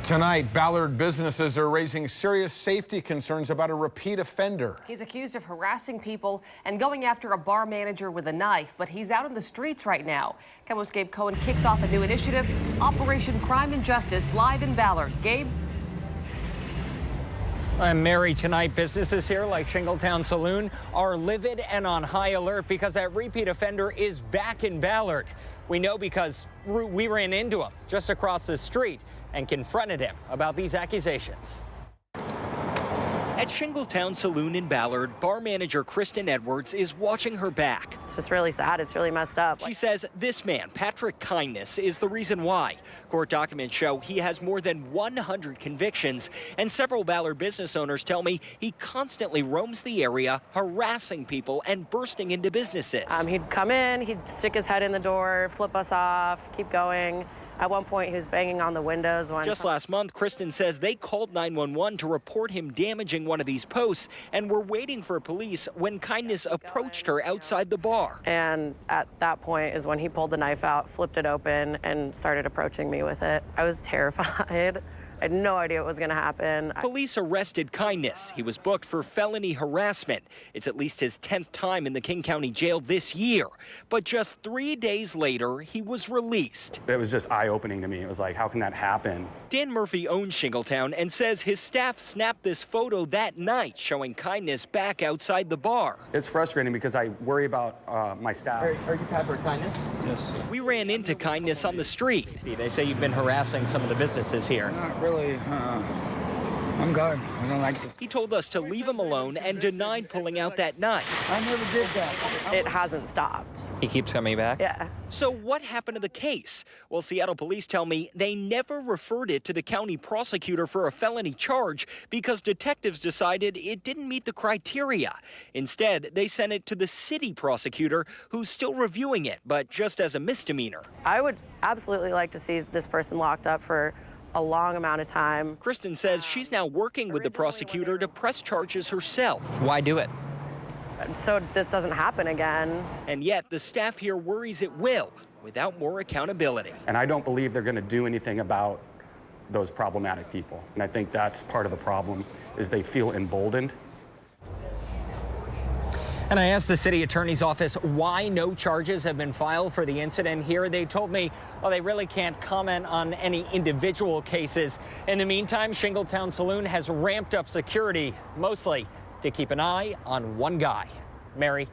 Tonight, Ballard businesses are raising serious safety concerns about a repeat offender. He's accused of harassing people and going after a bar manager with a knife, but he's out in the streets right now. KOMO's Gabe Cohen kicks off a new initiative, Operation Crime and Justice, live in Ballard. Gabe? I'm Mary. Tonight, businesses here like Shingletown Saloon are livid and on high alert because that repeat offender is back in Ballard. We know because we ran into him just across the street and confronted him about these accusations. At Shingletown Saloon in Ballard, bar manager Kristen Edwards is watching her back. It's just really sad. It's really messed up. She says this man, Patrick Kindness, is the reason why. Court documents show he has more than 100 convictions, and several Ballard business owners tell me he constantly roams the area, harassing people and bursting into businesses. He'd come in, he'd stick his head in the door, flip us off, keep going. At one point, he was banging on the windows. Just last month, Kristen says they called 911 to report him damaging one of these posts and were waiting for police when Kindness approached her outside the bar. And at that point is when he pulled the knife out, flipped it open, and started approaching me with it. I was terrified. I had no idea what was going to happen. Police arrested Kindness. He was booked for felony harassment. It's at least his 10th time in the King County Jail this year. But just 3 days later, he was released. It was just eye-opening to me. It was like, how can that happen? Dan Murphy owns Shingletown and says his staff snapped this photo that night showing Kindness back outside the bar. It's frustrating because I worry about my staff. Are you Patrick Kindness? Yes. We ran into Kindness on the street. They say you've been harassing some of the businesses here. Not really. I'm good. I don't like this. He told us to leave him alone and denied pulling out that knife. I never did that. It hasn't stopped. He keeps coming back? Yeah. So what happened to the case? Well, Seattle police tell me they never referred it to the county prosecutor for a felony charge because detectives decided it didn't meet the criteria. Instead, they sent it to the city prosecutor, who's still reviewing it, but just as a misdemeanor. I would absolutely like to see this person locked up for a long amount of time. Kristen says she's now working with the prosecutor to press charges herself. Why do it? So this doesn't happen again. And yet the staff here worries it will without more accountability. And I don't believe they're going to do anything about those problematic people. And I think that's part of the problem, is they feel emboldened. And I asked the city attorney's office why no charges have been filed for the incident here. They told me, well, they really can't comment on any individual cases. In the meantime, Shingletown Saloon has ramped up security, mostly to keep an eye on one guy. Mary.